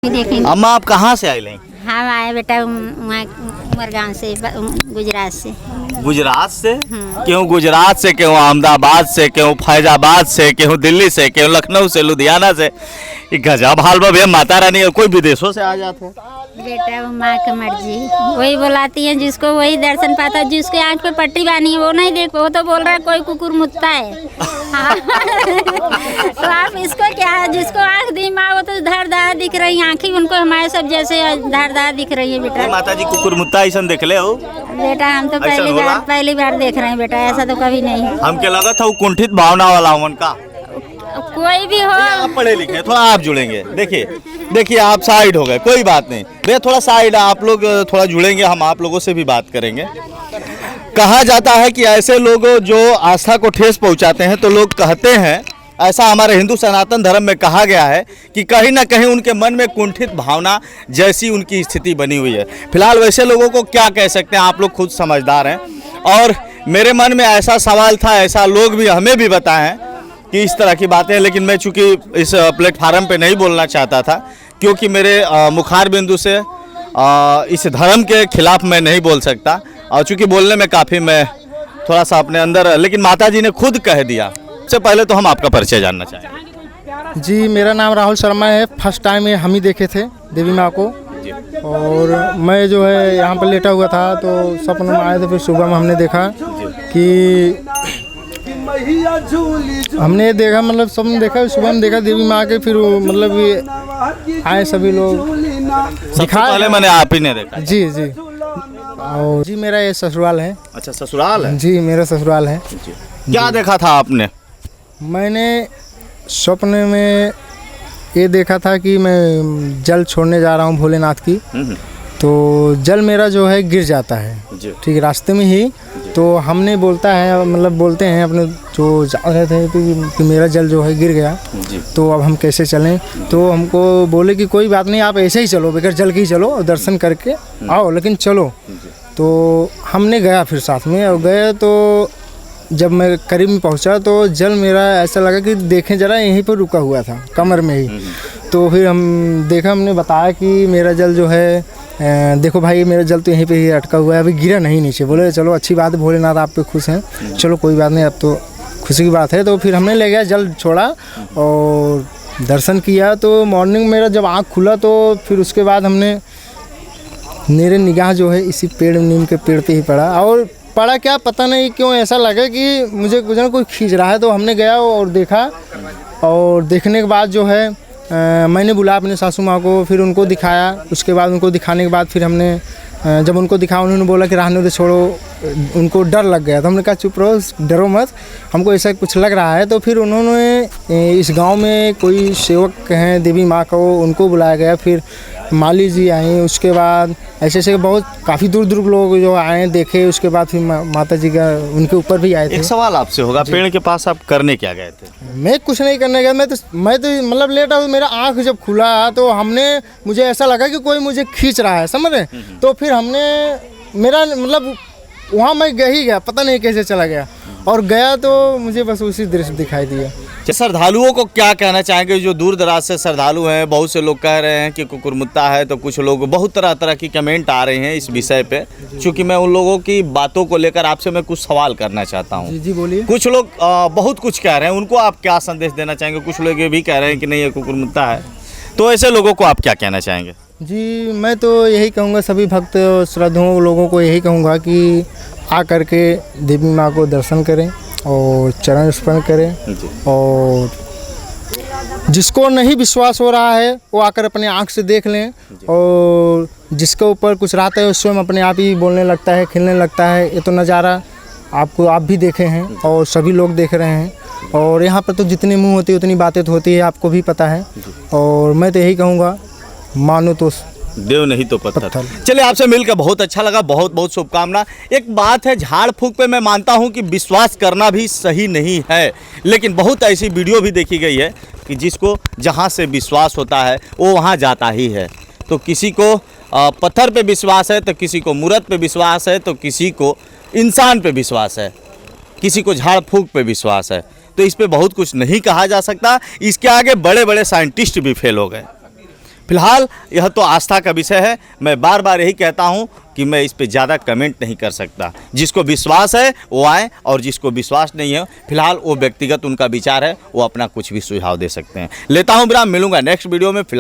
देखेंगे। अम्मा आप कहाँ से आए हैं? हम आए बेटा उमरगांव से, गुजरात से। गुजरात से? क्यों गुजरात से, क्यों अहमदाबाद से, क्यों फैजाबाद से, क्यों दिल्ली से, क्यों लखनऊ से, लुधियाना से? गजब हाल बा भैया, माता रानी कोई विदेशों से आ जाते हैं। बेटा वो माँ की मर्जी, वही बुलाती है, जिसको वही दर्शन पाता है। जिसके आँख पे पट्टी बानी है वो नहीं देखो, वो तो बोल रहा है कोई कुकुर मुत्ता है। हाँ। तो आप इसको क्या, जिसको आँख दी माँ वो तो धारदार दिख रही आँखें, उनको हमारे सब जैसे धारदार दिख रही है बेटा। माता जी कुकुर मुत्ता ऐसा देख ले हो? बेटा हम तो पहली बार देख रहे हैं बेटा, ऐसा तो कभी नहीं। हमके लगा था वो कुंठित भावना वाला उनका। कोई भी हो, आप पढ़े लिखे, थोड़ा आप जुड़ेंगे। देखिए आप साइड हो गए, कोई बात नहीं भैया, थोड़ा साइड आप लोग थोड़ा जुड़ेंगे, हम आप लोगों से भी बात करेंगे। कहा जाता है कि ऐसे लोग जो आस्था को ठेस पहुंचाते हैं, तो लोग कहते हैं, ऐसा हमारे हिंदू सनातन धर्म में कहा गया है कि कहीं ना कहीं उनके मन में कुंठित भावना जैसी उनकी स्थिति बनी हुई है। फिलहाल वैसे लोगों को क्या कह सकते हैं, आप लोग खुद समझदार हैं। और मेरे मन में ऐसा सवाल था, ऐसा लोग भी हमें भी बताए हैं कि इस तरह की बातें, लेकिन मैं चूंकि इस प्लेटफार्म पे नहीं बोलना चाहता था, क्योंकि मेरे मुखार बिंदु से इस धर्म के खिलाफ मैं नहीं बोल सकता, और चूंकि बोलने में काफ़ी मैं थोड़ा सा अपने अंदर, लेकिन माता जी ने खुद कह दिया। सबसे पहले तो हम आपका परिचय जानना चाहेंगे। जी, मेरा नाम राहुल शर्मा है। फर्स्ट टाइम हम ही देखे थे देवी माँ को, और मैं जो है यहाँ पर लेटा हुआ था, तो सपने में आए थे। फिर सुबह में हमने देखा कि हमने देखा, मतलब सबने देखा, सुबह में देखा देवी माँ के। फिर मतलब आए सभी लोग, दिखा पहले मैंने आप ही ने देखा। जी जी। और जी मेरा ये ससुराल है। अच्छा, ससुराल है? जी मेरा ससुराल है। क्या देखा था आपने? मैंने सपने में ये देखा था कि मैं जल छोड़ने जा रहा हूँ भोलेनाथ की, तो जल मेरा जो है गिर जाता है, ठीक रास्ते में ही। तो हमने बोलता है, मतलब बोलते हैं अपने जो जा रहे थे कि मेरा जल जो है गिर गया, तो अब हम कैसे चलें? तो हमको बोले कि कोई बात नहीं, आप ऐसे ही चलो, बगैर जल के ही चलो, दर्शन करके आओ, लेकिन चलो। तो हमने गया फिर साथ में, और गए तो जब मैं करीब में पहुंचा तो जल मेरा ऐसा लगा कि देखें जरा, यहीं पर रुका हुआ था कमर में ही। तो फिर हम देखा, हमने बताया कि मेरा जल जो है, देखो भाई मेरा जल तो यहीं पे ही अटका हुआ है, अभी गिरा नहीं नीचे। बोले चलो अच्छी बात है, भोलेनाथ आप पे खुश हैं, चलो कोई बात नहीं, अब तो खुशी की बात है। तो फिर हमने ले गया, जल छोड़ा और दर्शन किया। तो मॉर्निंग मेरा जब आँख खुला, तो फिर उसके बाद हमने, मेरे निगाह जो है इसी पेड़, नीम के पेड़ पे ही पड़ा। और पड़ा क्या पता नहीं क्यों ऐसा लगा कि मुझे कुछ ना कोई खींच रहा है। तो हमने गया और देखा, और देखने के बाद जो है मैंने बुलाया अपने सासू माँ को, फिर उनको दिखाया। उसके बाद उनको दिखाने के बाद फिर हमने, जब उनको दिखाया, उन्होंने बोला कि रहने दो, छोड़ो। उनको डर लग गया, तो हमने कहा चुप रहो, डरो मत, हमको ऐसा कुछ लग रहा है। तो फिर उन्होंने, इस गांव में कोई सेवक हैं देवी माँ को, उनको बुलाया गया। फिर माली जी आई, उसके बाद ऐसे ऐसे बहुत काफ़ी दूर दूर लोग जो आए देखे। उसके बाद फिर माता जी का, उनके ऊपर भी आए थे। एक सवाल आपसे होगा, पेड़ के पास आप करने क्या गए थे? मैं कुछ नहीं करने गया, मैं तो मतलब लेटा हूँ। मेरा आँख जब खुला तो मुझे ऐसा लगा कि कोई मुझे खींच रहा है, समझ रहे? तो फिर मेरा मतलब वहाँ मैं गया, पता नहीं कैसे चला गया, और गया तो मुझे बस उसी दृश्य दिखाई दिया। श्रद्धालुओं को क्या कहना चाहेंगे जो दूर दराज से श्रद्धालु हैं? बहुत से लोग कह रहे हैं कि कुकुरमुत्ता है, तो कुछ लोग, बहुत तरह तरह की कमेंट आ रहे हैं इस विषय पे। चूँकि मैं उन लोगों की बातों को लेकर आपसे मैं कुछ सवाल करना चाहता हूँ। जी बोलिए। कुछ लोग बहुत कुछ कह रहे हैं, उनको आप क्या संदेश देना चाहेंगे? कुछ लोग ये भी कह रहे हैं कि नहीं ये कुकुरमुत्ता है, तो ऐसे लोगों को आप क्या कहना चाहेंगे? जी मैं तो यही कहूँगा, सभी भक्त श्रद्धालुओं लोगों को यही कहूँगा कि आ करके देवी माँ को दर्शन करें और चरण स्पर्श करें। और जिसको नहीं विश्वास हो रहा है वो आकर अपने आँख से देख लें, और जिसके ऊपर कुछ रहता है स्वयं अपने आप ही बोलने लगता है, खिलने लगता है। ये तो नज़ारा आप भी देखे हैं और सभी लोग देख रहे हैं। और यहाँ पर तो जितनी मुँह होती है उतनी बातें तो होती है, आपको भी पता है। और मैं तो यही कहूँगा, मानो तो देव नहीं तो पत्थर। चलिए, आपसे मिलकर बहुत अच्छा लगा, बहुत बहुत शुभकामना। एक बात है, झाड़ फूक पे मैं मानता हूं कि विश्वास करना भी सही नहीं है, लेकिन बहुत ऐसी वीडियो भी देखी गई है कि जिसको जहां से विश्वास होता है वो वहां जाता ही है। तो किसी को पत्थर पे विश्वास है, तो किसी को मूर्त पे विश्वास है, तो किसी को इंसान पे विश्वास है, किसी को झाड़ फूक पे विश्वास है। तो इस पे बहुत कुछ नहीं कहा जा सकता। इसके आगे बड़े बड़े साइंटिस्ट भी फेल हो गए। फिलहाल यह तो आस्था का विषय है। मैं बार बार यही कहता हूँ कि मैं इस पे ज़्यादा कमेंट नहीं कर सकता। जिसको विश्वास है वो आए, और जिसको विश्वास नहीं है फिलहाल वो व्यक्तिगत उनका विचार है, वो अपना कुछ भी सुझाव दे सकते हैं। लेता हूँ विराम, मिलूंगा नेक्स्ट वीडियो में। फिलहाल